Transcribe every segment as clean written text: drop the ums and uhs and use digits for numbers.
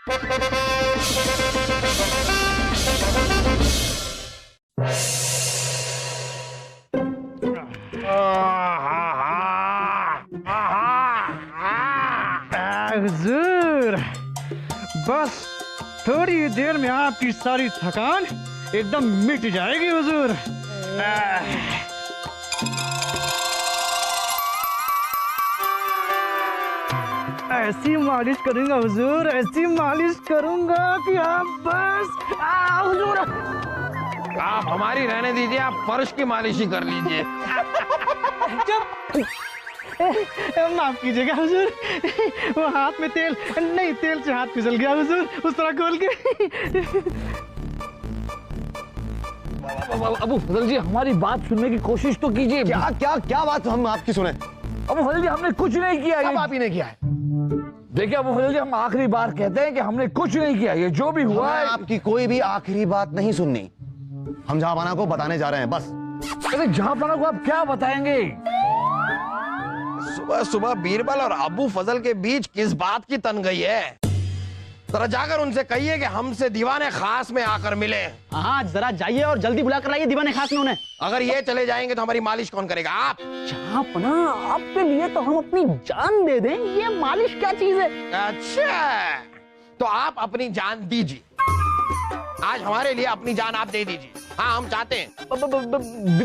हुजूर, बस थोड़ी देर में आपकी सारी थकान एकदम मिट जाएगी हुजूर। ऐसी मालिश करूंगा हुजूर, ऐसी मालिश करूंगा कि आप बस हुजूर। आप हमारी रहने दीजिए, आप फर्श की मालिश ही कर लीजिए। माफ कीजिएगा हुजूर, वो हाथ में तेल नहीं, तेल से हाथ फिसल गया हुजूर, उस तरह खोल के। अबू फजल जी, हमारी बात सुनने की कोशिश तो कीजिए। क्या क्या क्या बात हम आपकी सुने? अबू फजल जी, हमने कुछ नहीं किया। अब आप ही ने किया है। देखिए अबू फजल जी, हम आखिरी बार कहते हैं कि हमने कुछ नहीं किया। ये जो भी हुआ है, आपकी कोई भी आखिरी बात नहीं सुननी। हम जहांपनाह को बताने जा रहे हैं बस। अरे जहांपनाह को आप क्या बताएंगे? सुबह सुबह बीरबल और अबू फजल के बीच किस बात की तन गई है? जरा जाकर उनसे कहिए कि हमसे दीवाने खास में आकर मिले। हाँ, जरा जाइए और जल्दी बुला कर लाइए दीवाने खास में उन्हें। अगर ये चले जाएंगे तो हमारी मालिश कौन करेगा? आप। जहांपनाह, आपके लिए तो हम अपनी जान दे दें, ये मालिश क्या चीज है? अच्छा, तो आप अपनी जान दीजिए। आज हमारे लिए अपनी जान आप दे दीजिए। हाँ, हम चाहते हैं।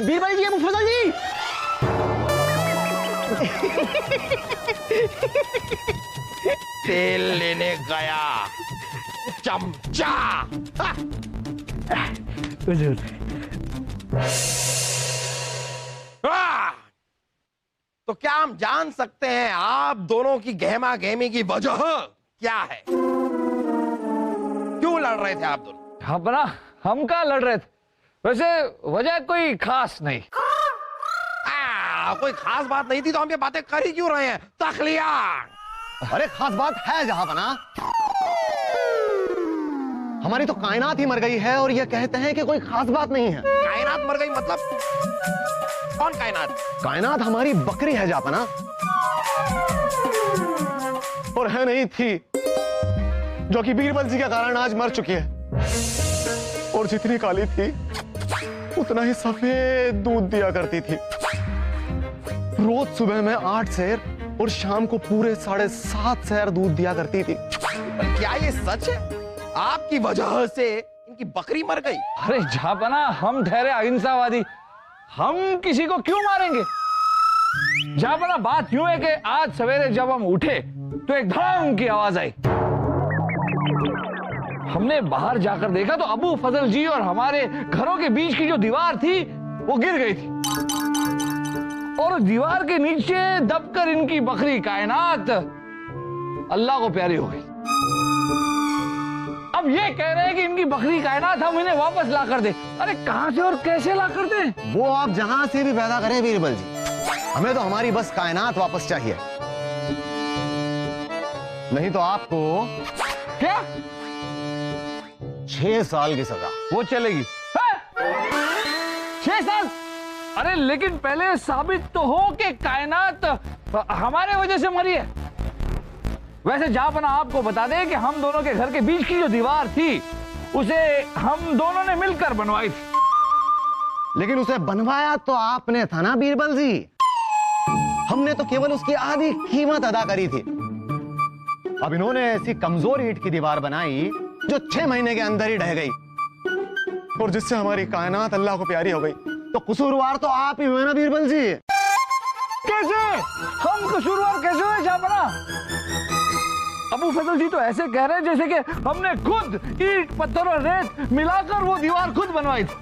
बीरबल जी, अबू फजल जी। तेल लेने गया चमचा। हुजूर, तो क्या हम जान सकते हैं आप दोनों की गहमा गहमी की वजह क्या है? क्यों लड़ रहे थे आप दोनों? जहांपनाह, हम कहाँ लड़ रहे थे? वैसे वजह कोई खास नहीं। कोई खास बात नहीं थी तो हम ये बातें कर ही क्यों रहे हैं? तखलिया। अरे खास बात है जहांपनाह, हमारी तो कायनात ही मर गई है और ये कहते हैं कि कोई खास बात नहीं है। कायनात मर गई मतलब? कौन कायनात? कायनात हमारी बकरी है जहांपनाह, और है नहीं थी, जो कि बीरबल जी के कारण आज मर चुकी है। और जितनी काली थी उतना ही सफेद दूध दिया करती थी। रोज सुबह में 8 सेर और शाम को पूरे 7.5 सेर दूध दिया करती थी। क्या ये सच है? आपकी वजह से इनकी बकरी मर गई? अरे जहांपनाह, हम ठहरे अहिंसावादी, हम किसी को क्यों मारेंगे? जहांपनाह, बात यूं है कि आज सवेरे जब हम उठे तो एक धड़ाम की आवाज आई। हमने बाहर जाकर देखा तो अबू फजल जी और हमारे घरों के बीच की जो दीवार थी वो गिर गई थी, और दीवार के नीचे दबकर इनकी बकरी कायनात अल्लाह को प्यारी हो गई। अब ये कह रहे हैं कि इनकी बकरी कायनात हम इन्हें वापस ला कर दे। अरे कहां से और कैसे ला कर दे? वो आप जहां से भी पैदा करें बीरबल जी, हमें तो हमारी बस कायनात वापस चाहिए। नहीं तो आपको क्या? 6 साल की सजा। वो चलेगी? 6 साल? अरे लेकिन पहले साबित तो हो कि कायनात हमारे वजह से मरी है। वैसे जहांपनाह, आपको बता दें कि हम दोनों के घर के बीच की जो दीवार थी उसे हम दोनों ने मिलकर बनवाई थी। लेकिन उसे बनवाया तो आपने था ना बीरबल जी, हमने तो केवल उसकी आधी कीमत अदा करी थी। अब इन्होंने ऐसी कमजोर ईंट की दीवार बनाई जो 6 महीने के अंदर ही ढह गई, और जिससे हमारी कायनात अल्लाह को प्यारी हो गई। तो कसूरवार तो आप ही हुए ना बीरबल जी। कैसे? हम कसूरवार कैसे हुए जहांपनाह? अबू फजल जी तो ऐसे कह रहे हैं जैसे कि हमने खुद ईंट, पत्थर और रेत मिलाकर वो दीवार खुद बनवाई थी।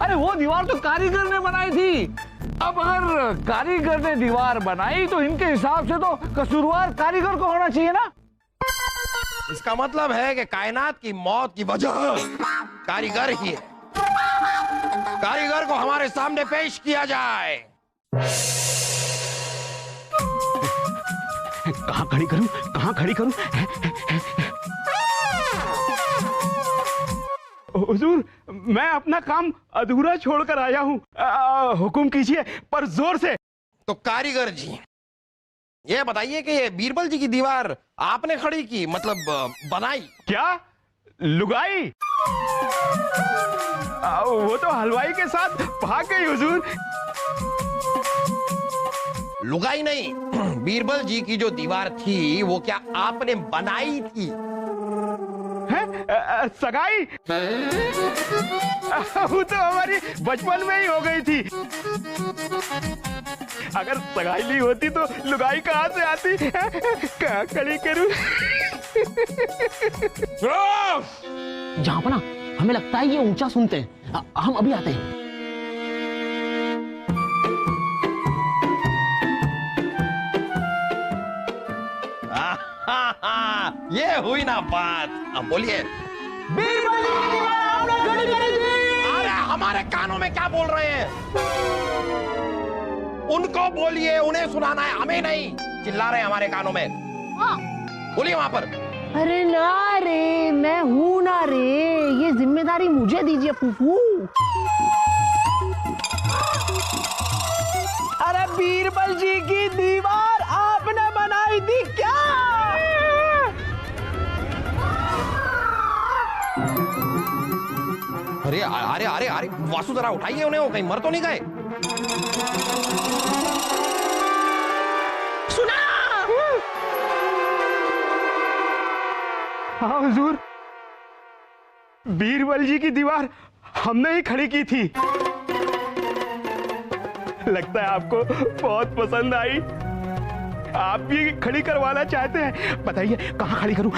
अरे वो दीवार तो कारीगर ने बनाई थी। अब अगर कारीगर ने दीवार बनाई तो इनके हिसाब से तो कसूरवार कारीगर को होना चाहिए ना? इसका मतलब है कि कायनात की मौत की वजह कारीगर ही है। कारीगर को हमारे सामने पेश किया जाए। कहाँ खड़ी करूं, कहाँ खड़ी करूं? हुजूर, मैं अपना काम अधूरा छोड़कर आया हूं, हुक्म कीजिए पर जोर से। तो कारीगर जी, ये बताइए कि ये बीरबल जी की दीवार आपने खड़ी की, मतलब बनाई? क्या लुगाई? वो तो हलवाई के साथ भाग गई हुजूर। लुगाई नहीं, बीरबल जी की जो दीवार थी वो क्या आपने बनाई थी? है? सगाई? वो तो हमारी बचपन में ही हो गई थी। अगर सगाई नहीं होती तो लुगाई कहाँ से आती? कहाँ खड़ी करूं? जहां ना हमें लगता है ये ऊंचा सुनते हैं, हम अभी आते हैं। ये हुई ना बात। अब बोलिए। बीरबल जी की दीवार आपने खड़ी करी थी। अरे हमारे कानों में क्या बोल रहे हैं? उनको बोलिए, उन्हें सुनाना है, हमें नहीं। चिल्ला रहे हैं हमारे कानों में। बोलिए वहां पर। अरे ना रे, मैं हूं ना रे, ये जिम्मेदारी मुझे दीजिए फूफू। अरे बीरबल जी की दीवार आपने बनाई थी क्या? अरे अरे अरे अरे वासु, जरा उठाइए उन्हें, वो कहीं मर तो नहीं गए? सुना? हाँ हुजूर, बीरबल जी की दीवार हमने ही खड़ी की थी। लगता है आपको बहुत पसंद आई। आप भी खड़ी करवाना चाहते हैं? बताइए कहाँ खड़ी करूं?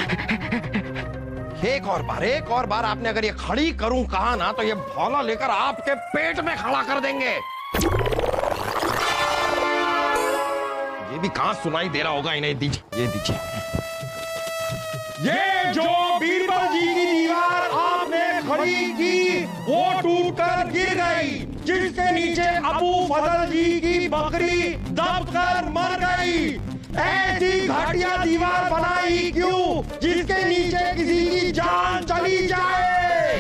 एक और बार आपने अगर ये खड़ी करूं कहा ना तो ये भौला लेकर आपके पेट में खड़ा कर देंगे। ये भी कहां सुनाई दे रहा होगा इन्हें? दीजिए, ये दीजिए। ये जो बीरबल जी की दीवार आपने खड़ी की वो टूटकर गिर गई, जिसके नीचे अबू फजल जी की बकरी दबकर मर गई। ऐसी घटिया दीवार बनाई क्यों जिसके नीचे किसी की जान चली जाए?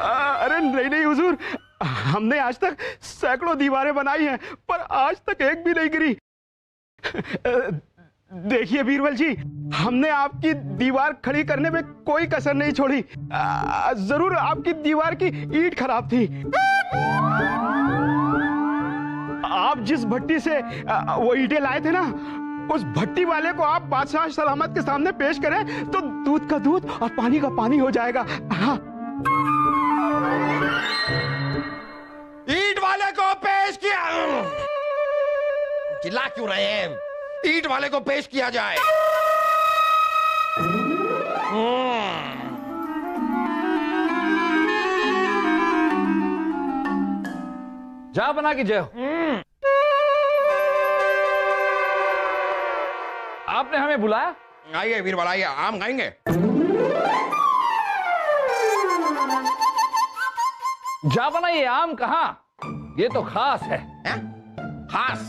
अरे नहीं हुजूर, हमने आज तक सैकड़ों दीवारें बनाई हैं, पर आज तक एक भी नहीं गिरी। देखिए बीरबल जी, हमने आपकी दीवार खड़ी करने में कोई कसर नहीं छोड़ी। जरूर आपकी दीवार की ईंट खराब थी। आप जिस भट्टी से वो ईंटें लाए थे ना, उस भट्टी वाले को आप बादशाह सलामत के सामने पेश करें तो दूध का दूध और पानी का पानी हो जाएगा। हाँ। ईंट वाले को पेश किया। चिल्ला क्यों रहे हैं? ईंट वाले को पेश किया जाए। जा बना की जय हो। आपने हमें बुलाया? आइए बीरबल, आइए, आम खाएंगे। जा बना, ये आम कहाँ? ये तो खास है। खास?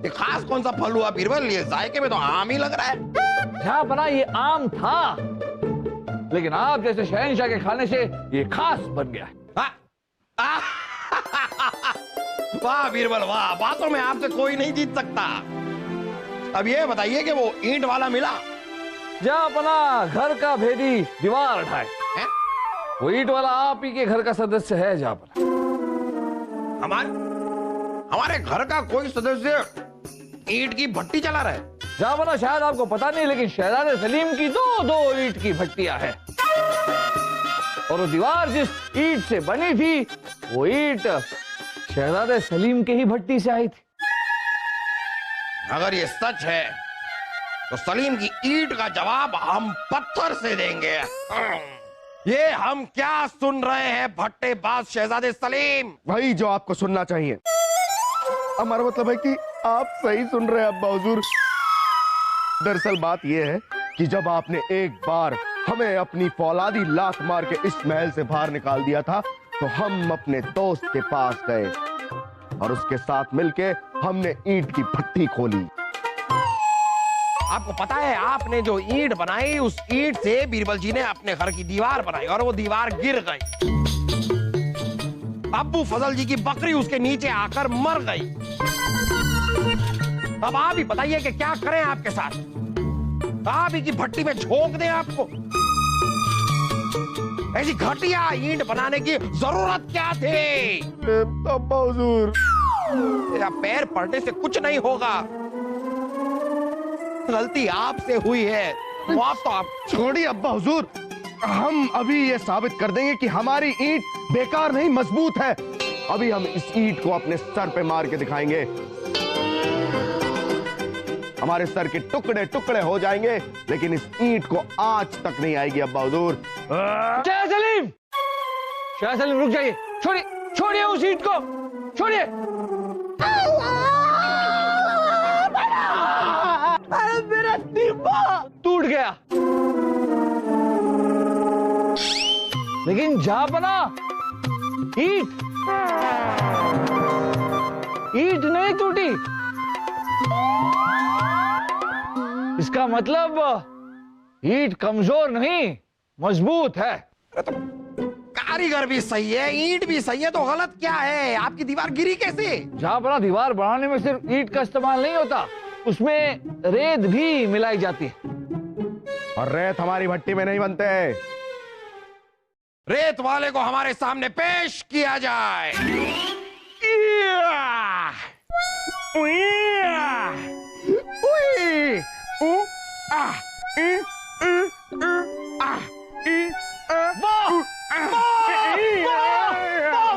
ये खास कौन सा फल हुआ बीरबल? ये जायके में तो आम ही लग रहा है। जा बना, ये आम था, लेकिन आप जैसे शहंशाह के खाने से ये खास बन गया। वाह बीरबल वाह, बातों में आपसे कोई नहीं जीत सकता। अब ये बताइए कि वो ईंट वाला मिला? जा अपना घर का भेदी दीवार उठाए। वो ईंट वाला आप ही के घर का सदस्य है। जा अपना हमारे घर का कोई सदस्य ईंट की भट्टी चला रहा है? जा बना, शायद आपको पता नहीं, लेकिन शहजादे सलीम की दो ईंट की भट्टियां हैं। और वो दीवार जिस ईंट से बनी थी, वो ईंट शहजादे सलीम के ही भट्टी से आई थी। अगर ये सच है तो सलीम की ईंट का जवाब हम पत्थर से देंगे। ये हम क्या सुन रहे हैं भट्टेबाज शहजादे सलीम? वही जो आपको सुनना चाहिए। हमारा मतलब है कि आप सही सुन रहे हैं अब्बा हुजूर। दरअसल बात यह है कि जब आपने एक बार हमें अपनी फौलादी लात मार के इस महल से बाहर निकाल दिया था, तो हम अपने दोस्त के पास गए और उसके साथ मिलके हमने ईंट की भट्टी खोली। आपको पता है, आपने जो ईंट बनाई उस ईंट से बीरबल जी ने अपने घर की दीवार बनाई और वो दीवार गिर गई। अब्बू फजल जी की बकरी उसके नीचे आकर मर गई। अब आप ही बताइए कि क्या करें आपके साथ। आप ही की भट्टी में झोंक दें आपको। ऐसी घटिया ईंट बनाने की जरूरत क्या थी? अब्बा हुजूर, तेरा पैर पड़ने से कुछ नहीं होगा। गलती आपसे हुई है, माफ तो आप। छोड़िए अब्बा हुजूर, हम अभी ये साबित कर देंगे कि हमारी ईंट बेकार नहीं मजबूत है। अभी हम इस ईंट को अपने सर पे मार के दिखाएंगे। हमारे सर के टुकड़े टुकड़े हो जाएंगे, लेकिन इस ईंट को आंच तक नहीं आएगी अब्बा हुजूर। शाह सलीम, शाह सलीम रुक जाइए, छोड़िए छोड़िए उस ईंट को, छोड़िए। अरे मेरा दिमाग टूट गया। लेकिन जहांपना, ईंट नहीं टूटी। इसका मतलब ईंट कमजोर नहीं, मजबूत है। कारीगर भी सही है, ईंट भी सही है, तो गलत क्या है? आपकी दीवार गिरी कैसे? जहांपना, दीवार बनाने में सिर्फ ईंट का इस्तेमाल नहीं होता, उसमें रेत भी मिलाई जाती है। और रेत हमारी भट्टी में नहीं बनते। रेत वाले को हमारे सामने पेश किया जाए।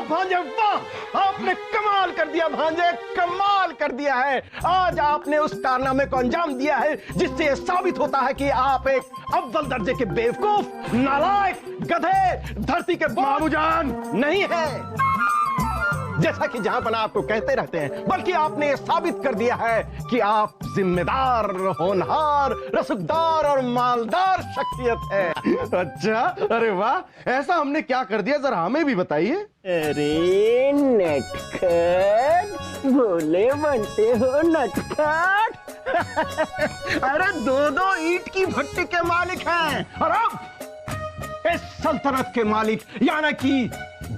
भांजे वाह, आपने कमाल कर दिया भांजे, कमाल कर दिया है। आज आपने उस कारनामे को अंजाम दिया है जिससे यह साबित होता है कि आप एक अव्वल दर्जे के बेवकूफ, नालायक, गधे, धरती के मामूजान नहीं है जैसा कि जहांपना आपको कहते रहते हैं, बल्कि आपने यह साबित कर दिया है कि आप जिम्मेदार, होनहार, रसूखदार और मालदार शख्सियत है। अच्छा, अरे वाह, ऐसा हमने क्या कर दिया, जरा हमें भी बताइए। अरे नटखट, भोले बनते हो नटखट। अरे दो ईंट की भट्टी के मालिक हैं, और अब इस सल्तनत के मालिक यानी कि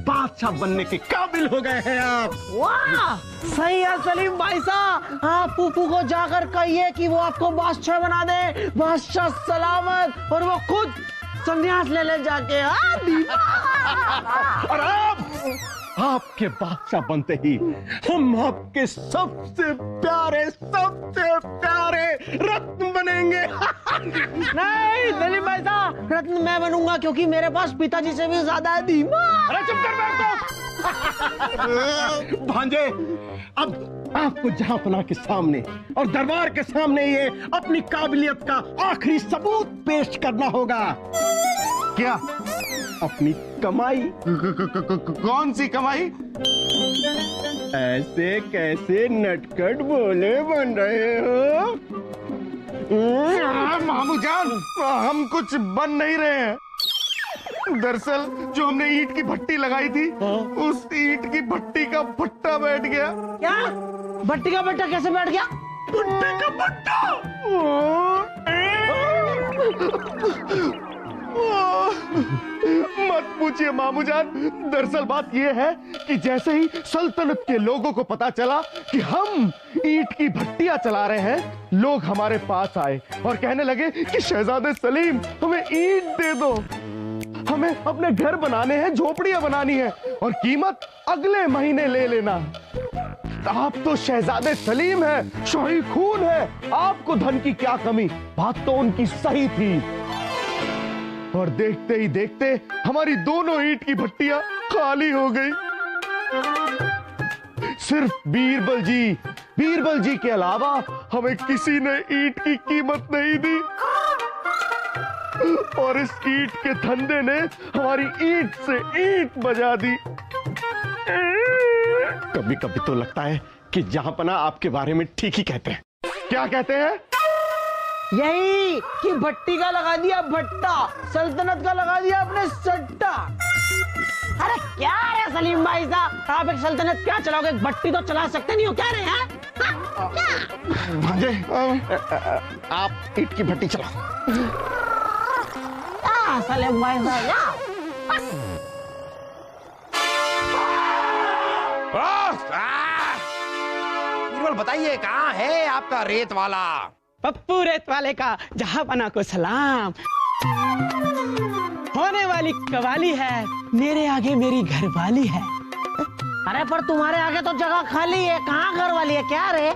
बादशाह बनने के काबिल हो गए हैं आप। वाह, सही है सलीम भाई साहब। आप फूफू को जाकर कहिए कि वो आपको बादशाह बना दे, बादशाह सलामत, और वो खुद संन्यास ले जाके। और आपके बादशाह बनते ही हम आपके सबसे प्यारे रत्न बनेंगे। नहीं सलीम भाई साहब, रत्न मैं बनूंगा, क्योंकि मेरे पास पिताजी से भी ज्यादा है दिमाग। अरे चुप कर बैठो। भांजे, अब आपको जहांपना के सामने और दरबार के सामने ये अपनी काबिलियत का आखिरी सबूत पेश करना होगा। क्या? अपनी कमाई। कौन सी कमाई? ऐसे कैसे नटखट भोले बन रहे हो? मामूजान, हम कुछ बन नहीं रहे हैं। दरअसल जो हमने ईंट की भट्टी लगाई थी, उस ईंट की भट्टी का भट्टा बैठ गया। क्या? भट्टी का भट्टा कैसे बैठ गया? भट्टी का भट्टा? मत पूछिए मामूजान, दरअसल बात यह है कि जैसे ही सल्तनत के लोगों को पता चला कि हम ईंट की भट्टियां चला रहे हैं, लोग हमारे पास आए और कहने लगे कि शहजादे सलीम, हमें ईंट दे दो, हमें अपने घर बनाने हैं, झोपड़ियां बनानी है, और कीमत अगले महीने ले लेना। आप तो शहजादे सलीम हैं, शाही खून है, आपको धन की क्या कमी। बात तो उनकी सही थी, और देखते ही देखते हमारी दोनों ईंट की भट्टियां खाली हो गई। सिर्फ बीरबल जी के अलावा हमें किसी ने ईंट की कीमत नहीं दी, और इस ईंट के धंधे ने हमारी ईंट से ईंट बजा दी। कभी कभी तो लगता है कि जहांपना आपके बारे में ठीक ही कहते हैं। क्या कहते हैं? यही कि भट्टी का लगा दिया भट्टा, सल्तनत का लगा दिया अपने सट्टा। अरे क्या रे सलीम भाई साहब, आप एक सल्तनत क्या चलाओगे, एक भट्टी तो चला सकते नहीं हो, क्या रे हैं? भांजे, आप ईंट की भट्टी चलाओ। सलीम भाई साहब, बीरबल बताइए कहाँ है आपका रेत वाला? पप्पू रेत वाले का जहां बना को सलाम। होने वाली कवाली है, मेरे आगे मेरी घरवाली है। अरे पर तुम्हारे आगे तो जगह खाली है, कहाँ घर वाली है क्या रे?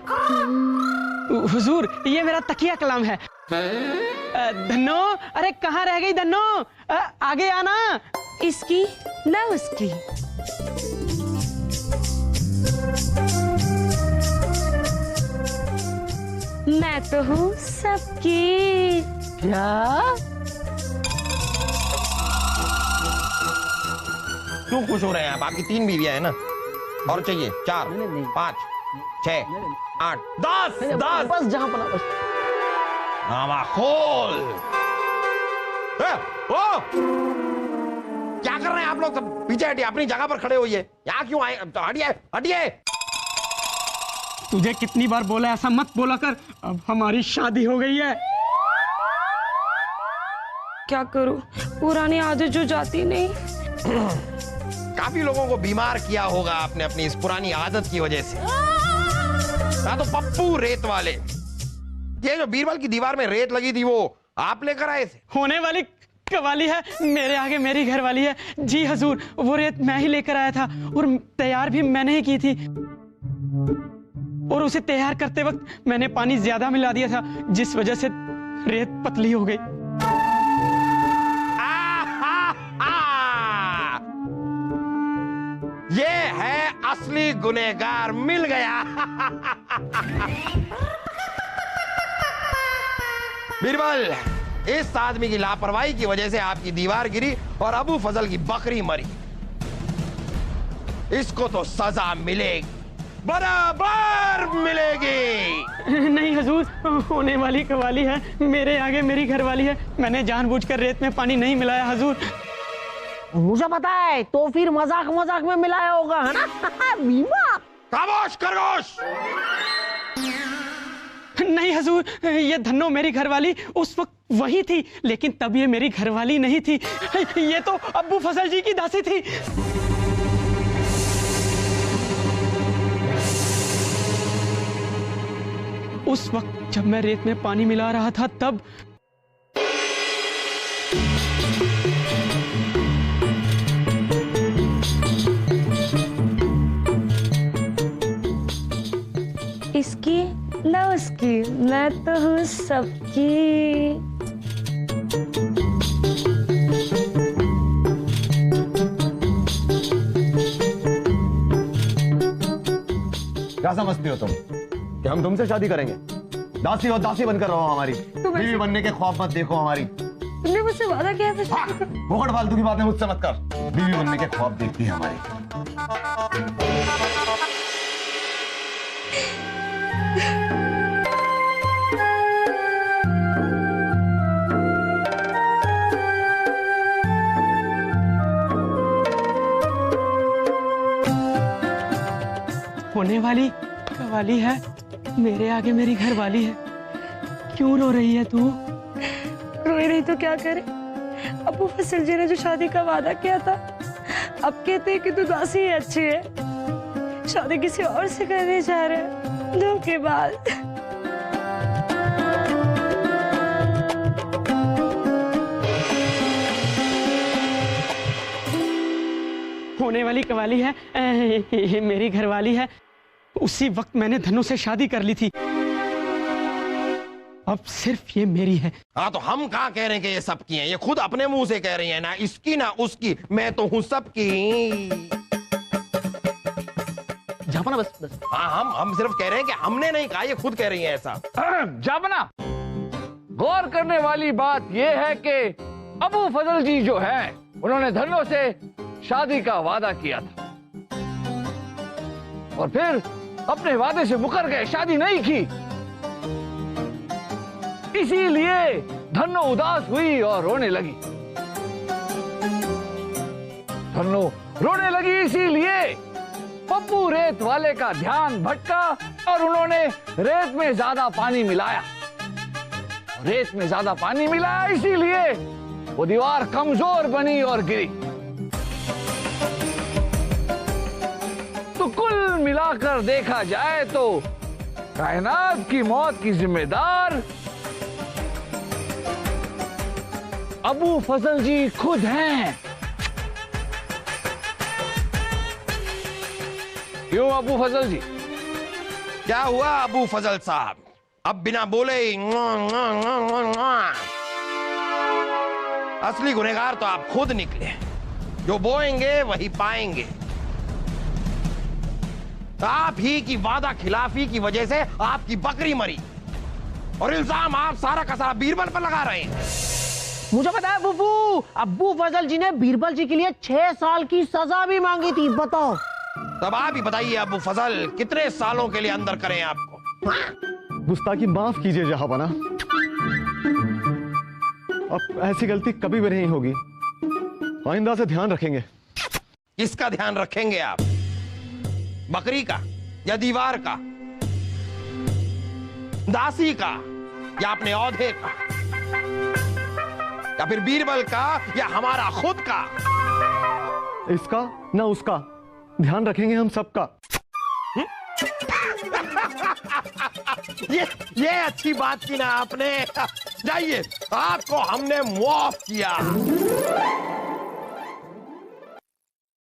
हुजूर ये मेरा तकिया कलाम है। धन्नो, अरे कहाँ रह गई धन्नो? आगे आना। इसकी ना उसकी। मैं तो हूँ सबकी। क्या? क्यों खुश हो रहे हैं आप? आपकी 3 बीवियां हैं ना? और चाहिए 4, 5, 6, 8, 10। बस जहाँ बना बस। नामा खोल। ओ! क्या कर रहे हैं आप लोग? सब पीछे हटिए, अपनी जगह पर खड़े होइए। यहाँ क्यों आए? हटिए हटिए। तुझे कितनी बार बोला ऐसा मत बोला कर। अब हमारी शादी हो गई है। क्या करूं, पुरानी आदत जो जाती नहीं। काफी लोगों को बीमार किया होगा आपने अपनी इस पुरानी आदत की वजह से। ना तो पप्पू रेत वाले, ये जो बीरबल की दीवार में रेत लगी थी वो आप लेकर आए थे? होने वाली कवाली है, मेरे आगे मेरी घरवाली है। जी हजूर, वो रेत मैं ही लेकर आया था और तैयार भी मैंने ही की थी। और उसे तैयार करते वक्त मैंने पानी ज्यादा मिला दिया था, जिस वजह से रेत पतली हो गई। ये है असली गुनहगार, मिल गया। बीरबल, इस आदमी की लापरवाही की वजह से आपकी दीवार गिरी और अबू फजल की बकरी मरी। इसको तो सजा मिलेगी, बराबर मिलेगी। नहीं हजूर, होने वाली कवाली है, मेरे आगे मेरी घरवाली है। मैंने जानबूझकर रेत में पानी नहीं मिलाया हजूर। मुझे पता है, तो फिर मजाक मजाक में मिलाया होगा, है ना? बीमा। खामोश खरगोश। नहीं हजूर, ये धन्नो मेरी घरवाली उस वक्त वही थी, लेकिन तब ये मेरी घरवाली नहीं थी। ये तो अब्बू फजल जी की दासी थी। उस वक्त जब मैं रेत में पानी मिला रहा था तब इसकी ना उसकी, मैं तो हूँ सबकी। क्या समझती हो तुम कि हम तुमसे शादी करेंगे? दासी हो, दासी बनकर रहो हमारी। बीवी बनने के ख्वाब मत देखो हमारी। तुमने मुझसे वादा किया था। बहुत फालतू की बातें मुझसे मत कर। बीवी बनने के ख्वाब देखती है हमारी। होने वाली कवाली है, मेरे आगे मेरी घरवाली है। क्यों रो रही है तू? रोई नहीं तो क्या करे? अबू फजल जी ने जो शादी का वादा किया था, अब कहते हैं कि तू दासी ही अच्छी है। शादी किसी और से करने जा रहे हैं धोखेबाज। होने वाली कवाली है, ये मेरी घरवाली है। उसी वक्त मैंने धनु से शादी कर ली थी, अब सिर्फ ये मेरी है। हाँ तो हम कहाँ कह रहे हैं कि ये सबकी है? ये खुद अपने मुंह से कह रही है, ना इसकी ना उसकी, मैं तो हूँ सबकी। जापना बस बस। हाँ हम सिर्फ कह रहे हैं कि हमने नहीं कहा, ये खुद कह रही है ऐसा। जापना, गौर करने वाली बात यह है कि अबू फजल जी जो है उन्होंने धन्नो से शादी का वादा किया था और फिर अपने वादे से मुकर गए, शादी नहीं की। इसीलिए धन्नो उदास हुई और रोने लगी। धन्नो रोने लगी इसीलिए पप्पू रेत वाले का ध्यान भटका और उन्होंने रेत में ज्यादा पानी मिलाया। रेत में ज्यादा पानी मिलाया इसीलिए वो दीवार कमजोर बनी और गिरी। तो कुल मिलाकर देखा जाए तो कायनात की मौत की जिम्मेदार अबू फजल जी खुद हैं। क्यों अबू फजल जी? क्या हुआ अबू फजल साहब? अब बिना बोले ही असली गुनहगार तो आप खुद निकले। जो बोएंगे वही पाएंगे। आप ही की वादा खिलाफी की वजह से आपकी बकरी मरी और इल्जाम आप सारा का सारा बीरबल पर लगा रहे हैं। मुझे पता है फूफू, अब्बू फजल जी ने बीरबल जी के लिए 6 साल की सजा भी मांगी थी। बताओ। तब आप ही बताइए अबू फजल, कितने सालों के लिए अंदर करें आपको? गुस्ताखी माफ कीजिए जहांपना, अब ऐसी गलती कभी भी नहीं होगी। आइंदा से ध्यान रखेंगे। किसका ध्यान रखेंगे आप? बकरी का या दीवार का? दासी का या अपने औधे का? या फिर बीरबल का या हमारा खुद का? इसका ना उसका, ध्यान रखेंगे हम सबका। ये अच्छी बात की ना आपने। जाइए, आपको हमने माफ किया।